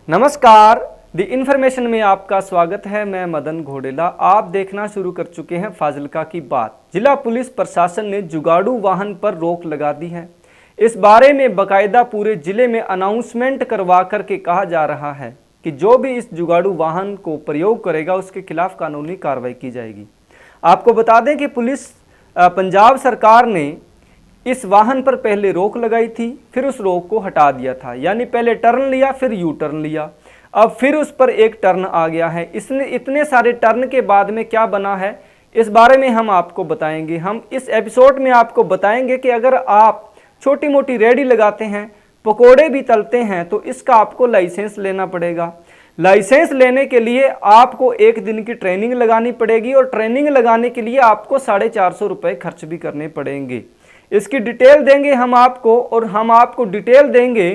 नमस्कार, the information में आपका स्वागत है। मैं मदन घोडेला। आप देखना शुरू कर चुके हैं फाजिल्का की बात। जिला पुलिस प्रशासन ने जुगाड़ू वाहन पर रोक लगा दी है। इस बारे में बाकायदा पूरे जिले में अनाउंसमेंट करवा करके कहा जा रहा है कि जो भी इस जुगाड़ू वाहन को प्रयोग करेगा उसके खिलाफ कानूनी कार्रवाई की जाएगी। आपको बता दें कि पंजाब सरकार ने इस वाहन पर पहले रोक लगाई थी, फिर उस रोक को हटा दिया था। यानी पहले टर्न लिया, फिर यू टर्न लिया, अब फिर उस पर एक टर्न आ गया है। इसने इतने सारे टर्न के बाद में क्या बना है, इस बारे में हम आपको बताएंगे। हम इस एपिसोड में आपको बताएंगे कि अगर आप छोटी मोटी रेहड़ी लगाते हैं, पकोड़े भी तलते हैं, तो इसका आपको लाइसेंस लेना पड़ेगा। लाइसेंस लेने के लिए आपको 1 दिन की ट्रेनिंग लगानी पड़ेगी और ट्रेनिंग लगाने के लिए आपको 450 रुपये खर्च भी करने पड़ेंगे। इसकी डिटेल देंगे हम आपको, और हम आपको डिटेल देंगे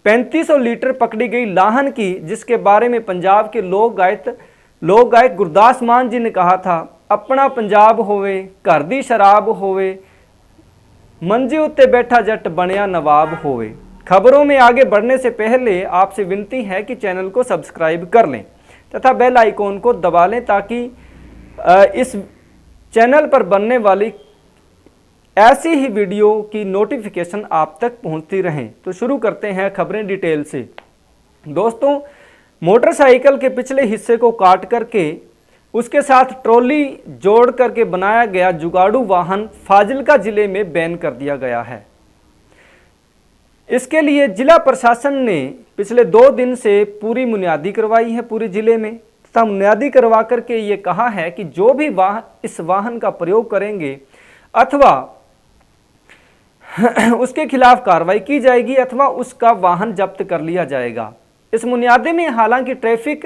3500 लीटर पकड़ी गई लाहन की, जिसके बारे में पंजाब के लोक गायक गुरदास मान जी ने कहा था, अपना पंजाब होवे घर दी शराब होवे, मंजे उत्ते बैठा जट बनिया नवाब होवे। खबरों में आगे बढ़ने से पहले आपसे विनती है कि चैनल को सब्सक्राइब कर लें तथा बेल आइकॉन को दबा लें, ताकि इस चैनल पर बनने वाली ऐसी ही वीडियो की नोटिफिकेशन आप तक पहुंचती रहें। तो शुरू करते हैं खबरें डिटेल से। दोस्तों, मोटरसाइकिल के पिछले हिस्से को काट करके उसके साथ ट्रॉली जोड़ करके बनाया गया जुगाड़ू वाहन फाजिल्का जिले में बैन कर दिया गया है। इसके लिए जिला प्रशासन ने पिछले 2 दिन से पूरी बुनियादी करवाई है पूरे जिले में, तथा बुनियादी करवा करके ये कहा है कि जो भी इस वाहन का प्रयोग करेंगे अथवा उसके खिलाफ कार्रवाई की जाएगी अथवा उसका वाहन जब्त कर लिया जाएगा। इस बुनियादी में हालांकि ट्रैफिक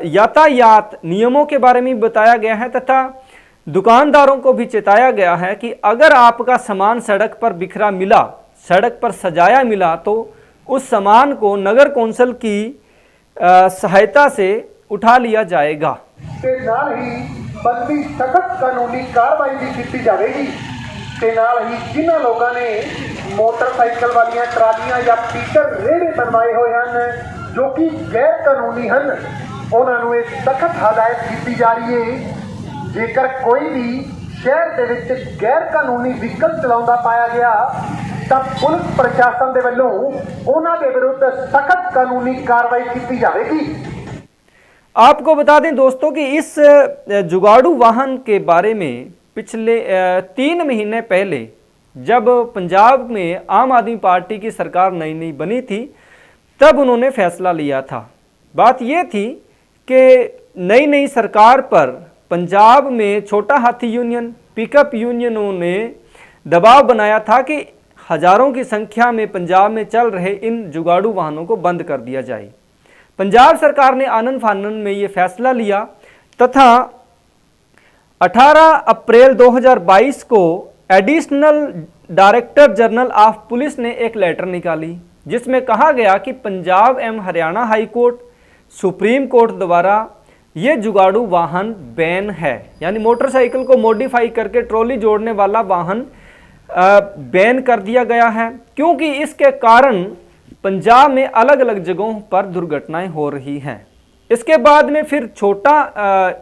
यातायात नियमों के बारे में बताया गया है तथा दुकानदारों को भी चेताया गया है कि अगर आपका सामान सड़क पर बिखरा मिला, सड़क पर सजाया मिला, तो उस सामान को नगर कौंसिल की सहायता से उठा लिया जाएगा। नाल ही बनती सख्त कानूनी कार्रवाई भी की जाएगी। जिन्होंने लोगों ने मोटरसाइकिल वालियां ट्रालियां या पीटर रेड़े बनवाए हुए हैं जो कि गैर कानूनी हैं, उन्होंने सख्त हदायत की जा रही है। जेकर कोई भी शहर के विच गैर कानूनी व्हीकल चलाउंदा पाया गया तो पुलिस प्रशासन के वल्लों उन्हां दे विरुद्ध सख्त कानूनी कार्रवाई की जाएगी। आपको बता दें दोस्तों कि इस जुगाड़ू वाहन के बारे में पिछले 3 महीने पहले जब पंजाब में आम आदमी पार्टी की सरकार नई बनी थी, तब उन्होंने फैसला लिया था। बात यह थी कि नई सरकार पर पंजाब में छोटा हाथी यूनियन, पिकअप यूनियनों ने दबाव बनाया था कि हजारों की संख्या में पंजाब में चल रहे इन जुगाड़ू वाहनों को बंद कर दिया जाए। पंजाब सरकार ने आनन फानन में ये फैसला लिया तथा 18 अप्रैल 2022 को additional director general of police ने एक लेटर निकाली, जिसमें कहा गया कि पंजाब एवं Haryana high court, supreme court द्वारा ये जुगाड़ू वाहन बैन है। यानी मोटरसाइकिल को मॉडिफाई करके ट्रॉली जोड़ने वाला वाहन बैन कर दिया गया है, क्योंकि इसके कारण पंजाब में अलग अलग जगहों पर दुर्घटनाएं हो रही हैं। इसके बाद में फिर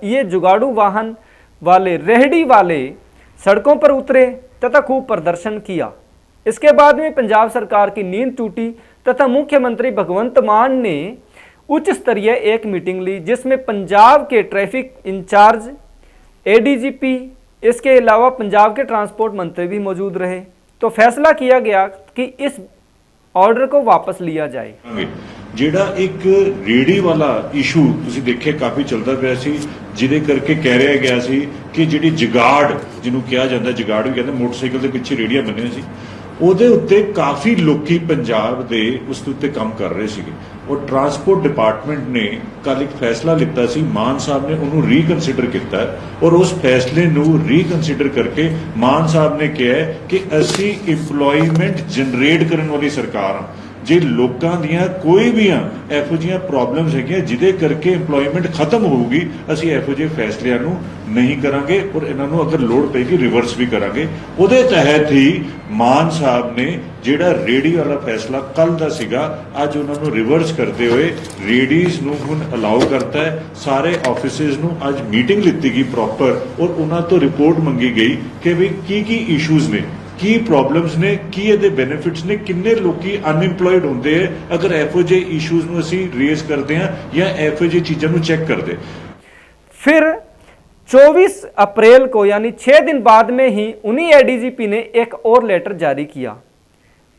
ये जुगाड़ू वाहन वाले रेहड़ी वाले सड़कों पर उतरे तथा खूब प्रदर्शन किया। इसके बाद में पंजाब सरकार की नींद टूटी तथा मुख्यमंत्री भगवंत मान ने उच्च स्तरीय एक मीटिंग ली, जिसमें पंजाब के ट्रैफिक इंचार्ज, एडीजीपी, इसके अलावा पंजाब के ट्रांसपोर्ट मंत्री भी मौजूद रहे। तो फैसला किया गया कि इस ऑर्डर को वापस लिया जाए। ਜਿਹੜਾ ਇੱਕ ਰੇੜੀ ਵਾਲਾ ਇਸ਼ੂ ਤੁਸੀਂ ਦੇਖਿਆ ਕਾਫੀ ਚੱਲਦਾ ਪਿਆ ਸੀ, ਜਿਹਦੇ ਕਰਕੇ ਕਹਿ ਰਿਹਾ ਗਿਆ ਸੀ ਕਿ ਜਿਹੜੀ ਜਗਾੜ ਜਿਹਨੂੰ ਕਿਹਾ ਜਾਂਦਾ, ਜਗਾੜ ਵੀ ਕਹਿੰਦੇ, ਮੋਟਰਸਾਈਕਲ ਦੇ ਪਿੱਛੇ ਰੇੜੀਆਂ ਬੰਨੀਆਂ ਸੀ, ਉਹਦੇ ਉੱਤੇ ਕਾਫੀ ਲੋਕੀ ਪੰਜਾਬ ਦੇ ਉਸ ਦੇ ਉੱਤੇ ਕੰਮ ਕਰ ਰਹੇ ਸੀਗੇ। ਔਰ ਟਰਾਂਸਪੋਰਟ ਡਿਪਾਰਟਮੈਂਟ ਨੇ ਕੱਲ ਇੱਕ ਫੈਸਲਾ ਲਿੱਤਾ ਸੀ, ਮਾਨ ਸਾਹਿਬ ਨੇ ਉਹਨੂੰ ਰੀਕਨਸੀਡਰ ਕੀਤਾ ਔਰ ਉਸ ਫੈਸਲੇ ਨੂੰ ਰੀਕਨਸੀਡਰ ਕਰਕੇ ਮਾਨ ਸਾਹਿਬ ਨੇ ਕਿਹਾ ਕਿ ਅਸੀਂ ਇੰਪਲੋਇਮੈਂਟ ਜਨਰੇਟ ਕਰਨ ਵਾਲੀ ਸਰਕਾਰ ਹਾਂ। ਜੇ ਲੋਕਾਂ ਦੀਆਂ ਕੋਈ ਵੀ ਇਹੋ ਜਿਹੀਆਂ ਪ੍ਰੋਬਲਮਸ ਹੈਗੀਆਂ ਜਿਹਦੇ ਕਰਕੇ EMPLOYMENT ਖਤਮ ਹੋਊਗੀ, ਅਸੀਂ ਇਹੋ ਜਿਹੇ ਫੈਸਲਿਆਂ ਨੂੰ ਨਹੀਂ ਕਰਾਂਗੇ ਔਰ ਇਹਨਾਂ ਨੂੰ ਅਗਰ ਲੋੜ ਪਏਗੀ ਰਿਵਰਸ ਵੀ ਕਰਾਂਗੇ। ਉਹਦੇ ਤਹਿਤ ਹੀ ਮਾਨ ਸਾਹਿਬ ਨੇ ਜਿਹੜਾ ਰੇਹੜੀ ਵਾਲਾ ਫੈਸਲਾ ਕੱਲ ਦਾ ਸੀਗਾ, ਅੱਜ ਉਹਨਾਂ ਨੂੰ ਰਿਵਰਸ ਕਰਦੇ ਹੋਏ ਰੇਹੜੀਜ਼ ਨੂੰ ਹੁਣ ਅਲਾਉ ਕਰਤਾ ਹੈ। ਸਾਰੇ ਆਫਿਸਿਸ ਨੂੰ ਅੱਜ ਮੀਟਿੰਗ ਲਿੱਤੀ ਗਈ ਪ੍ਰੋਪਰ ਔਰ ਉਹਨਾਂ ਤੋਂ ਰਿਪੋਰਟ ਮੰਗੀ ਗਈ ਕਿ ਵੀ ਕੀ ਇਸ਼ੂਜ਼ ਨੇ, ਕੀ ਪ੍ਰੋਬਲਮਸ ਨੇ, ਕੀ ਇਹਦੇ ਬੈਨੀਫਿਟਸ ਨੇ, ਕਿੰਨੇ ਲੋਕੀ ਅਨਇੰਪਲੋਇਡ ਹੁੰਦੇ ਹੈ ਅਗਰ ਇਹੋ ਜਿਹੇ ਇਸ਼ੂਜ਼ ਨੂੰ ਅਸੀਂ ਰੇਜ਼ ਕਰਦੇ ਹਾਂ ਜਾਂ ਇਹੋ ਜਿਹੀ ਚੀਜ਼ਾਂ ਨੂੰ ਚੈੱਕ ਕਰਦੇ। फिर 24 अप्रैल को यानी 6 दिन बाद में ही उन्हीं एडीजीपी ने एक और लेटर जारी किया,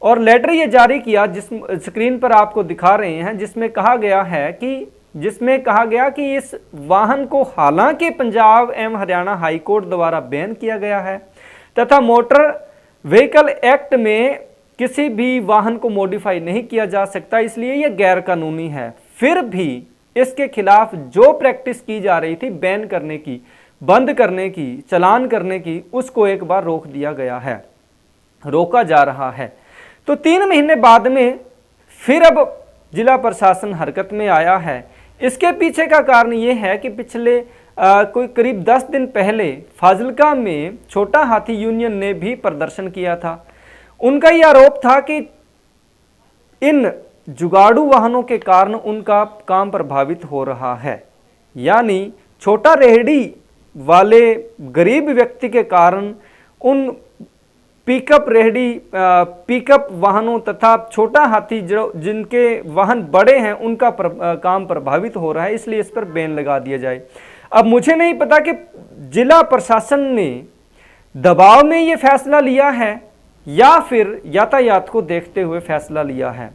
और लेटर ये जारी किया जिस स्क्रीन पर आपको दिखा रहे हैं, जिसमें कहा गया कि इस वाहन को हालांकि पंजाब एवं हरियाणा हाई कोर्ट द्वारा बैन किया गया है तथा मोटर व्हीकल एक्ट में किसी भी वाहन को मॉडिफाई नहीं किया जा सकता, इसलिए यह गैर कानूनी है। फिर भी इसके खिलाफ जो प्रैक्टिस की जा रही थी बैन करने की, बंद करने की, चालान करने की, उसको एक बार रोक दिया गया है, रोका जा रहा है। तो 3 महीने बाद में फिर अब जिला प्रशासन हरकत में आया है। इसके पीछे का कारण ये है कि पिछले कोई करीब 10 दिन पहले फाजिलका में छोटा हाथी यूनियन ने भी प्रदर्शन किया था। उनका यह आरोप था कि इन जुगाड़ू वाहनों के कारण उनका काम प्रभावित हो रहा है, यानी छोटा रेहड़ी वाले गरीब व्यक्ति के कारण उन पिकअप वाहनों तथा छोटा हाथी जो जिनके वाहन बड़े हैं उनका काम प्रभावित हो रहा है, इसलिए इस पर बैन लगा दिया जाए। अब मुझे नहीं पता कि जिला प्रशासन ने दबाव में ये फैसला लिया है या फिर यातायात को देखते हुए फैसला लिया है।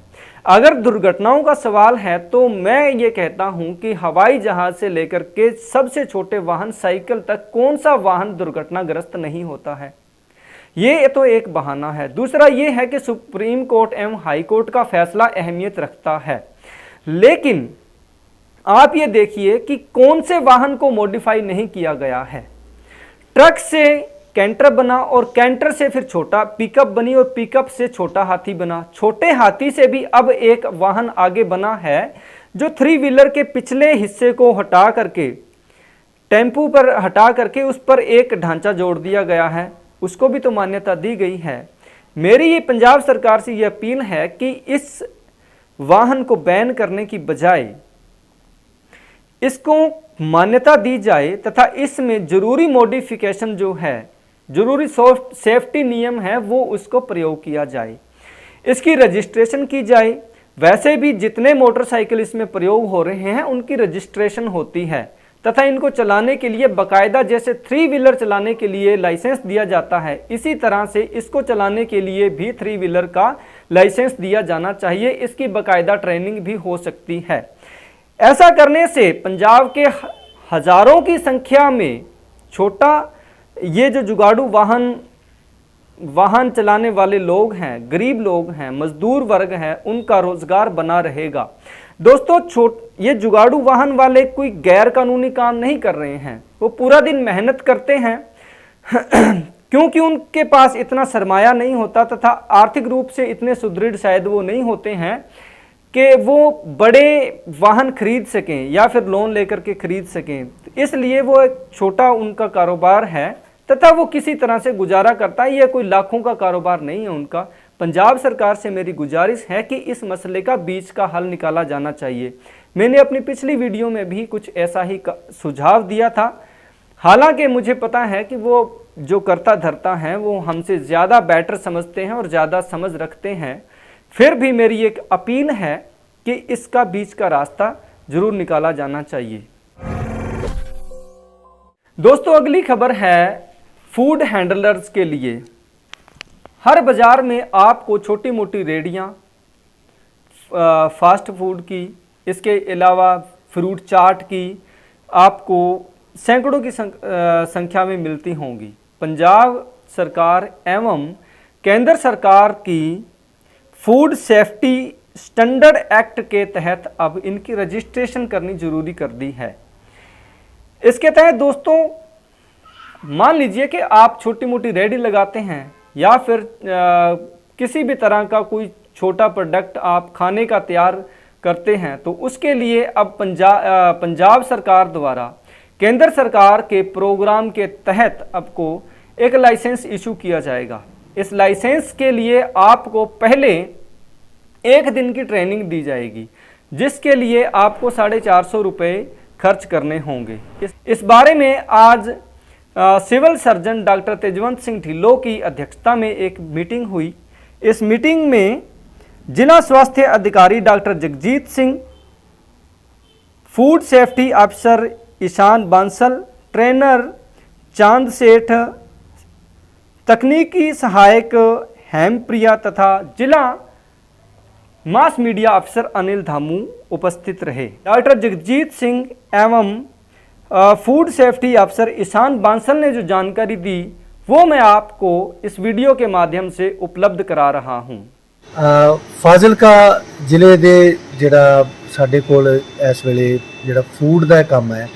अगर दुर्घटनाओं का सवाल है तो मैं ये कहता हूं कि हवाई जहाज से लेकर के सबसे छोटे वाहन साइकिल तक कौन सा वाहन दुर्घटनाग्रस्त नहीं होता है। ये तो एक बहाना है। दूसरा ये है कि सुप्रीम कोर्ट एवं हाई कोर्ट का फैसला अहमियत रखता है, लेकिन आप ये देखिए कि कौन से वाहन को मॉडिफाई नहीं किया गया है। ट्रक से कैंटर बना और कैंटर से फिर छोटा पिकअप बनी और पिकअप से छोटा हाथी बना। छोटे हाथी से भी अब एक वाहन आगे बना है जो 3 व्हीलर के पिछले हिस्से को हटा करके टेम्पू पर हटा करके उस पर एक ढांचा जोड़ दिया गया है, उसको भी तो मान्यता दी गई है। मेरी ये पंजाब सरकार से ये अपील है कि इस वाहन को बैन करने की बजाय इसको मान्यता दी जाए तथा इसमें जरूरी मॉडिफिकेशन जो है, जरूरी सेफ्टी नियम है, वो उसको प्रयोग किया जाए, इसकी रजिस्ट्रेशन की जाए। वैसे भी जितने मोटरसाइकिल इसमें प्रयोग हो रहे हैं उनकी रजिस्ट्रेशन होती है तथा इनको चलाने के लिए बाकायदा जैसे 3 व्हीलर चलाने के लिए लाइसेंस दिया जाता है, इसी तरह से इसको चलाने के लिए भी 3 व्हीलर का लाइसेंस दिया जाना चाहिए। इसकी बाकायदा ट्रेनिंग भी हो सकती है। ऐसा करने से पंजाब के हजारों की संख्या में छोटा ये जो जुगाड़ू वाहन चलाने वाले लोग हैं, गरीब लोग हैं, मजदूर वर्ग है, उनका रोजगार बना रहेगा। दोस्तों ये जुगाड़ू वाहन वाले कोई गैर कानूनी काम नहीं कर रहे हैं, वो पूरा दिन मेहनत करते हैं क्योंकि उनके पास इतना सरमाया नहीं होता तथा आर्थिक रूप से इतने सुदृढ़ शायद वो नहीं होते हैं कि वो बड़े वाहन खरीद सकें या फिर लोन लेकर के खरीद सकें। इसलिए वो एक छोटा उनका कारोबार है तथा वो किसी तरह से गुजारा करता है। यह कोई लाखों का कारोबार नहीं है उनका। पंजाब सरकार से मेरी गुजारिश है कि इस मसले का बीच का हल निकाला जाना चाहिए। मैंने अपनी पिछली वीडियो में भी कुछ ऐसा ही सुझाव दिया था, हालांकि मुझे पता है कि वो जो करता धरता हैं वो हमसे ज़्यादा बेटर समझते हैं और ज़्यादा समझ रखते हैं। फिर भी मेरी एक अपील है कि इसका बीच का रास्ता जरूर निकाला जाना चाहिए। दोस्तों अगली खबर है फूड हैंडलर्स के लिए। हर बाज़ार में आपको छोटी मोटी रेहड़ियाँ फास्ट फूड की, इसके अलावा फ्रूट चाट की आपको सैकड़ों की संख्या में मिलती होंगी। पंजाब सरकार एवं केंद्र सरकार की फूड सेफ्टी स्टैंडर्ड एक्ट के तहत अब इनकी रजिस्ट्रेशन करनी जरूरी कर दी है। इसके तहत दोस्तों मान लीजिए कि आप छोटी मोटी रेहड़ी लगाते हैं या फिर किसी भी तरह का कोई छोटा प्रोडक्ट आप खाने का तैयार करते हैं तो उसके लिए अब पंजाब सरकार द्वारा केंद्र सरकार के प्रोग्राम के तहत आपको एक लाइसेंस इशू किया जाएगा। इस लाइसेंस के लिए आपको पहले 1 दिन की ट्रेनिंग दी जाएगी, जिसके लिए आपको 450 रुपये खर्च करने होंगे। इस बारे में आज civil surgeon doctor Tejwant Singh Dhillon की अध्यक्षता में एक मीटिंग हुई। इस मीटिंग में जिला स्वास्थ्य अधिकारी doctor Jagjit Singh, food safety अफसर ईशान बांसल, ट्रेनर चांद सेठ, तकनीकी सहायक हेमप्रिया तथा जिला मास मीडिया अफसर अनिल धामू उपस्थित रहे। डॉक्टर जगजीत सिंह एवं फूड सेफ्टी अफसर ईशान बांसल ने जो जानकारी दी वो मैं आपको इस वीडियो के माध्यम से उपलब्ध करा रहा हूं। ਫਾਜ਼ਿਲਕਾ ਜ਼ਿਲ੍ਹੇ ਦੇ ਜਿਹੜਾ ਸਾਡੇ ਕੋਲ ਇਸ ਵੇਲੇ ਜਿਹੜਾ ਫੂਡ ਦਾ ਕੰਮ ਹੈ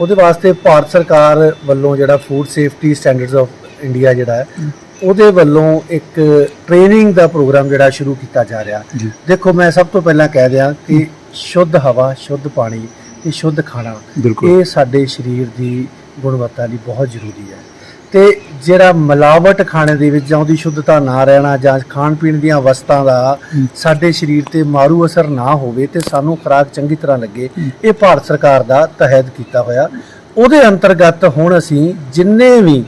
ਉਹਦੇ ਵਾਸਤੇ ਭਾਰਤ ਸਰਕਾਰ ਵੱਲੋਂ ਜਿਹੜਾ food safety standards of India ਜਿਹੜਾ ਹੈ ਉਹਦੇ ਵੱਲੋਂ ਇੱਕ ਟ੍ਰੇਨਿੰਗ ਦਾ ਪ੍ਰੋਗਰਾਮ ਜਿਹੜਾ ਸ਼ੁਰੂ ਕੀਤਾ ਜਾ ਰਿਹਾ। ਦੇਖੋ ਮੈਂ ਸਭ ਤੋਂ ਪਹਿਲਾਂ ਕਹਿ ਦਿਆਂ ਕਿ ਸ਼ੁੱਧ ਹਵਾ, ਸ਼ੁੱਧ ਪਾਣੀ ਤੇ ਸ਼ੁੱਧ ਖਾਣਾ ਇਹ ਸਾਡੇ ਸਰੀਰ ਦੀ ਗੁਣਵੱਤਾ ਲਈ ਬਹੁਤ ਜ਼ਰੂਰੀ ਹੈ। ਤੇ ਜਿਹੜਾ ਮਿਲਾਵਟ ਖਾਣੇ ਦੇ ਵਿੱਚ ਜਾਂ ਉਹਦੀ ਸ਼ੁੱਧਤਾ ਨਾ ਰਹਿਣਾ ਜਾਂ ਖਾਣ ਪੀਣ ਦੀਆਂ ਵਸਤਾਂ ਦਾ ਸਾਡੇ ਸਰੀਰ ਤੇ ਮਾਰੂ ਅਸਰ ਨਾ ਹੋਵੇ ਤੇ ਸਾਨੂੰ ਖੁਰਾਕ ਚੰਗੀ ਤਰ੍ਹਾਂ ਲੱਗੇ, ਇਹ ਭਾਰਤ ਸਰਕਾਰ ਦਾ ਤਹਿਤ ਕੀਤਾ ਹੋਇਆ। ਉਹਦੇ ਅੰਤਰਗਤ ਹੁਣ ਅਸੀਂ ਜਿੰਨੇ ਵੀ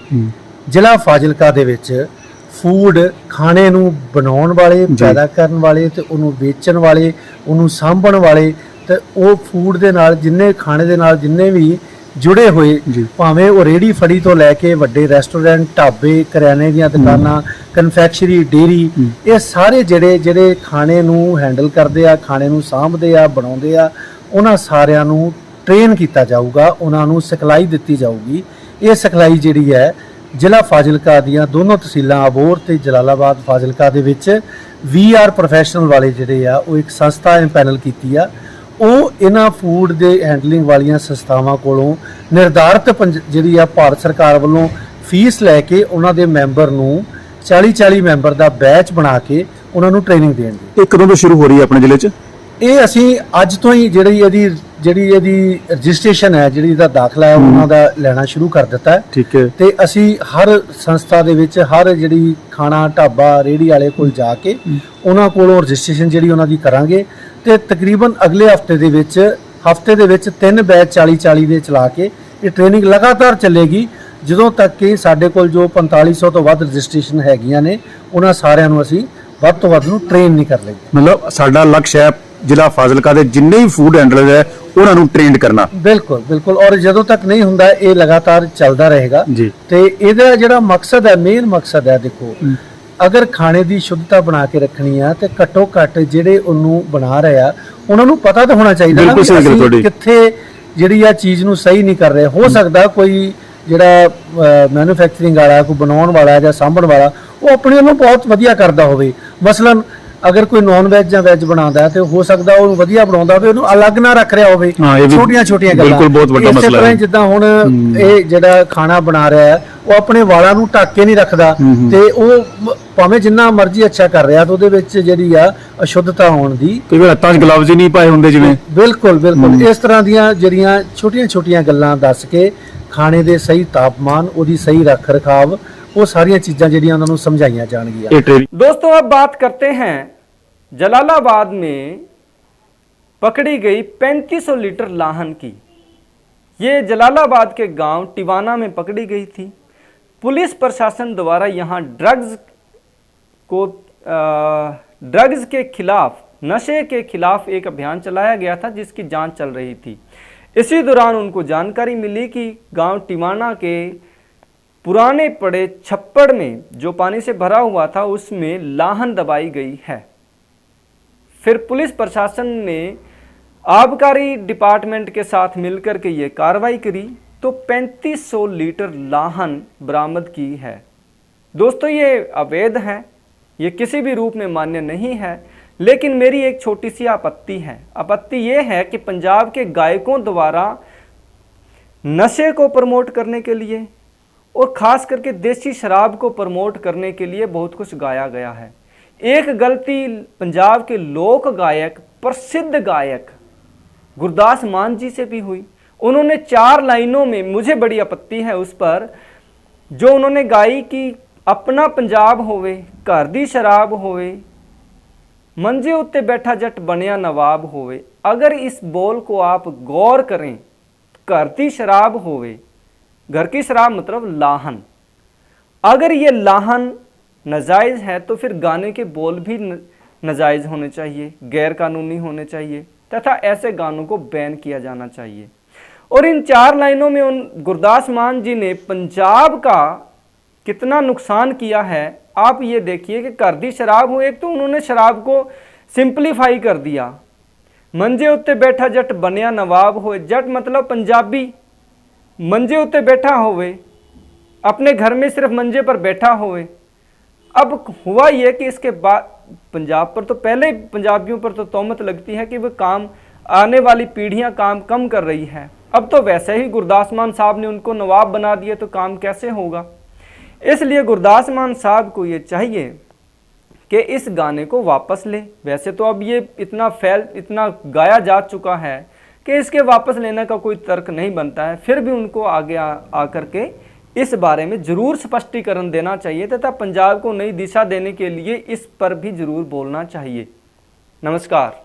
ਜ਼ਿਲ੍ਹਾ ਫਾਜ਼ਿਲਕਾ ਦੇ ਵਿੱਚ ਫੂਡ ਖਾਣੇ ਨੂੰ ਬਣਾਉਣ ਵਾਲੇ, ਪੈਦਾ ਕਰਨ ਵਾਲੇ ਤੇ ਉਹਨੂੰ ਵੇਚਣ ਵਾਲੇ, ਉਹਨੂੰ ਸਾਂਭਣ ਵਾਲੇ ਤੇ ਉਹ ਫੂਡ ਦੇ ਨਾਲ ਜਿੰਨੇ ਖਾਣੇ ਦੇ ਨਾਲ ਜਿੰਨੇ ਵੀ जुड़े हुए, भावें वो रेहड़ी फड़ी तो लैके वड्डे रेस्टोरेंट, ढाबे, करियाने दी दुकानां, कन्फैक्शनरी, डेयरी, ये सारे जिहड़े जिहड़े खाने नूं हैंडल करदे आ, खाने नूं साਂਭਦੇ आ, बनाउंदे आ, उन्हां सारिਆਂ ਨੂੰ ट्रेन किया जाऊगा, उन्हां नूं सिखलाई दित्ती जाऊगी। ये सिखलाई जिहड़ी है ਜ਼ਿਲ੍ਹਾ ਫਾਜ਼ਿਲਕਾ ਦੀਆਂ ਦੋਨੋਂ ਤਹਿਸੀਲਾਂ ਅਬੋਹਰ ਤੇ ਜਲਾਲਾਬਾਦ ਫਾਜ਼ਿਲਕਾ ਦੇ ਵਿੱਚ VR ਪ੍ਰੋਫੈਸ਼ਨਲ ਵਾਲੇ ਜਿਹੜੇ ਆ ਉਹ ਇੱਕ ਸੰਸਥਾ ਇੰਪੈਨਲ ਕੀਤੀ ਆ। ਉਹ ਇਹਨਾਂ ਫੂਡ ਦੇ ਹੈਂਡਲਿੰਗ ਵਾਲੀਆਂ ਸੰਸਥਾਵਾਂ ਕੋਲੋਂ ਨਿਰਧਾਰਿਤ ਜਿਹੜੀ ਆ ਭਾਰਤ ਸਰਕਾਰ ਵੱਲੋਂ ਫੀਸ ਲੈ ਕੇ ਉਹਨਾਂ ਦੇ ਮੈਂਬਰ ਨੂੰ 40 ਮੈਂਬਰ ਦਾ ਬੈਚ ਬਣਾ ਕੇ ਉਹਨਾਂ ਨੂੰ ਟ੍ਰੇਨਿੰਗ ਦੇਣਗੇ। ਇਹ ਕਦੋਂ ਤੋਂ ਸ਼ੁਰੂ ਹੋ ਰਹੀ ਹੈ ਆਪਣੇ ਜ਼ਿਲ੍ਹੇ 'ਚ? ਇਹ ਅਸੀਂ ਅੱਜ ਤੋਂ ਹੀ ਜਿਹੜੀ ਇਹਦੀ ਰਜਿਸਟ੍ਰੇਸ਼ਨ ਹੈ, ਜਿਹੜੀ ਇਹਦਾ ਦਾਖਲਾ ਹੈ ਉਹਨਾਂ ਦਾ ਲੈਣਾ ਸ਼ੁਰੂ ਕਰ ਦਿੱਤਾ ਹੈ। ਠੀਕ ਹੈ। ਤੇ ਅਸੀਂ ਹਰ ਸੰਸਥਾ ਦੇ ਵਿੱਚ ਹਰ ਜਿਹੜੀ ਖਾਣਾ ਢਾਬਾ ਰੇਹੜੀ ਵਾਲੇ ਕੋਲ ਜਾ ਕੇ ਉਹਨਾਂ ਕੋਲੋਂ ਰਜਿਸਟ੍ਰੇਸ਼ਨ ਜਿਹੜੀ ਉਹਨਾਂ ਦੀ ਕਰਾਂਗੇ ਤੇ ਤਕਰੀਬਨ ਅਗਲੇ ਹਫਤੇ ਦੇ ਵਿੱਚ 3 ਬੈਚ 40 ਦੇ ਚਲਾ ਕੇ ਇਹ ਟ੍ਰੇਨਿੰਗ ਲਗਾਤਾਰ ਚੱਲੇਗੀ ਜਦੋਂ ਤੱਕ ਕਿ ਸਾਡੇ ਕੋਲ ਜੋ 4500 ਤੋਂ ਵੱਧ ਰਜਿਸਟ੍ਰੇਸ਼ਨ ਹੈਗੀਆਂ ਨੇ ਉਹਨਾਂ ਸਾਰਿਆਂ ਨੂੰ ਅਸੀਂ ਵੱਧ ਤੋਂ ਵੱਧ ਨੂੰ ਟ੍ਰੇਨ ਨਹੀਂ ਕਰ ਲਈਏ। ਮਤਲਬ ਸਾਡਾ ਲਕਸ਼ ਹੈ ਜ਼ਿਲ੍ਹਾ ਫਾਜ਼ਿਲਕਾ ਦੇ ਜਿੰਨੇ ਵੀ ਫੂਡ ਹੈਂਡਲਰ ਹੈ ਉਹਨਾਂ ਨੂੰ ਟ੍ਰੇਨਡ ਕਰਨਾ। ਬਿਲਕੁਲ ਔਰ ਜਦੋਂ ਤੱਕ ਨਹੀਂ ਹੁੰਦਾ ਇਹ ਲਗਾਤਾਰ ਚੱਲਦਾ ਰਹੇਗਾ ਤੇ ਇਹਦਾ ਜਿਹੜਾ ਮਕਸਦ ਹੈ, ਮੇਨ ਮਕਸਦ ਹੈ, ਦੇਖੋ ਅਗਰ ਖਾਣੇ ਦੀ ਸ਼ੁੱਧਤਾ ਬਣਾ ਕੇ ਰੱਖਣੀ ਆ ਤੇ ਘੱਟੋ ਘੱਟ ਜਿਹੜੇ ਉਹਨੂੰ ਬਣਾ ਰਹੇ ਆ ਉਹਨਾਂ ਨੂੰ ਪਤਾ ਤਾਂ ਹੋਣਾ ਚਾਹੀਦਾ ਨਾ ਕਿ ਕਿੱਥੇ ਜਿਹੜੀ ਆ ਚੀਜ਼ ਨੂੰ ਸਹੀ ਨਹੀਂ ਕਰ ਰਹੇ। ਹੋ ਸਕਦਾ ਕੋਈ ਜਿਹੜਾ ਮੈਨੂਫੈਕਚਰਿੰਗ ਵਾਲਾ, ਕੋਈ ਬਣਾਉਣ ਵਾਲਾ ਜਾਂ ਸਾਂਭਣ ਵਾਲਾ ਉਹ ਆਪਣੇ ਵੱਲੋਂ ਬਹੁਤ ਵਧੀਆ ਕਰਦਾ ਹੋਵੇ। ਮਸਲਨ ਅਗਰ ਕੋਈ ਨੌਨ ਵੈਜ ਜਾਂ ਵੈਜ ਬਣਾਉਂਦਾ ਤੇ ਹੋ ਸਕਦਾ ਉਹ ਵਧੀਆ ਬਣਾਉਂਦਾ ਹੋਵੇ, ਉਹਨੂੰ ਅਲੱਗ ਨਾ ਰੱਖ ਰਿਹਾ ਹੋਵੇ। ਛੋਟੀਆਂ ਗੱਲਾਂ ਬਿਲਕੁਲ ਬਹੁਤ ਵੱਡਾ ਮਸਲਾ ਹੈ। ਇਸੇ ਤਰ੍ਹਾਂ ਜਿੱਦਾਂ ਹੁਣ ਇਹ ਜਿਹੜਾ ਖਾਣਾ ਬਣਾ ਰਿਹਾ ਹੈ ਉਹ ਆਪਣੇ ਵਾਲਾਂ ਨੂੰ ਢੱਕ ਕੇ ਨਹੀਂ ਰੱਖਦਾ ਤੇ ਉਹ ਭਾਵੇਂ ਜਿੰਨਾ ਮਰਜ਼ੀ ਅੱਛਾ ਕਰ ਰਿਹਾ ਤੇ ਉਹਦੇ ਵਿੱਚ ਜਿਹੜੀ ਆ ਅਸ਼ੁੱਧਤਾ ਹੋਣ ਦੀ, ਕਈ ਵਾਰ ਹੱਥਾਂ 'ਚ ਗਲਵਜ਼ ਹੀ ਨਹੀਂ ਪਾਏ ਹੁੰਦੇ ਜਿਵੇਂ। ਬਿਲਕੁਲ ਇਸ ਤਰ੍ਹਾਂ ਦੀਆਂ ਜਿਹੜੀਆਂ ਛੋਟੀਆਂ ਗੱਲਾਂ ਦੱਸ ਕੇ ਖਾਣੇ ਦੇ ਸਹੀ ਤਾਪਮਾਨ, ਉਹਦੀ ਸਹੀ ਰੱਖ रखाव, वो सारी चीज़ां ਜਿਹੜੀਆਂ ਉਹਨਾਂ ਨੂੰ ਸਮਝਾਈਆਂ ਜਾਣਗੀਆਂ। दोस्तों अब बात करते हैं जलालाबाद में पकड़ी गई 3500 लीटर लाहन की। ये जलालाबाद के गांव टिवाना में पकड़ी गई थी। पुलिस प्रशासन द्वारा यहाँ ड्रग्स के खिलाफ, नशे के खिलाफ एक अभियान चलाया गया था जिसकी जांच चल रही थी। इसी दौरान उनको जानकारी मिली कि गांव टिवाना के पुराने पड़े छप्पड़ में जो पानी से भरा हुआ था उसमें लाहन दबाई गई है। फिर पुलिस प्रशासन ने आबकारी डिपार्टमेंट के साथ मिलकर के ये कार्रवाई करी तो 3500 लीटर लाहन बरामद की है। दोस्तों ये अवैध है, ये किसी भी रूप में मान्य नहीं है, लेकिन मेरी एक छोटी सी आपत्ति है। आपत्ति ये है कि पंजाब के गायकों द्वारा नशे को प्रमोट करने के लिए और ख़ास करके देसी शराब को प्रमोट करने के लिए बहुत कुछ गाया गया है। एक गलती पंजाब के लोक गायक, प्रसिद्ध गायक गुरदास मान जी से भी हुई। उन्होंने 4 लाइनों में, मुझे बड़ी आपत्ति है उस पर, जो उन्होंने गाई कि अपना पंजाब होवे, घर दी शराब होवे, मंजे उत्ते बैठा जट बनिया नवाब होवे। अगर इस बोल को आप गौर करें, घर दी शराब होवे, घर की शराब मतलब लाहन, अगर ये लाहन नाजायज़ है तो फिर गाने के बोल भी नाजायज़ होने चाहिए, गैर कानूनी होने चाहिए तथा ऐसे गानों को बैन किया जाना चाहिए। और इन 4 लाइनों में उन गुरदास मान जी ने पंजाब का कितना नुकसान किया है आप ये देखिए कि घर दी शराब हो, एक तो उन्होंने शराब को सिंपलीफाई कर दिया। मंजे उत्ते बैठा जट बनिया नवाब होए, जट मतलब पंजाबी, मंजे उत्ते बैठा होवे, अपने घर में सिर्फ मंजे पर बैठा होवे। अब हुआ यह कि इसके बाद पंजाब पर तो पहले पंजाबियों पर तो तोहमत लगती है कि वह काम, आने वाली पीढ़ियां काम कम कर रही है। अब तो वैसे ही गुरदास मान साहब ने उनको नवाब बना दिया तो काम कैसे होगा। इसलिए गुरदास मान साहब को ये चाहिए कि इस गाने को वापस ले। वैसे तो अब ये इतना गाया जा चुका है कि इसके वापस लेने का कोई तर्क नहीं बनता है, फिर भी उनको आगे आकर के इस बारे में जरूर स्पष्टीकरण देना चाहिए तथा पंजाब को नई दिशा देने के लिए इस पर भी जरूर बोलना चाहिए। नमस्कार।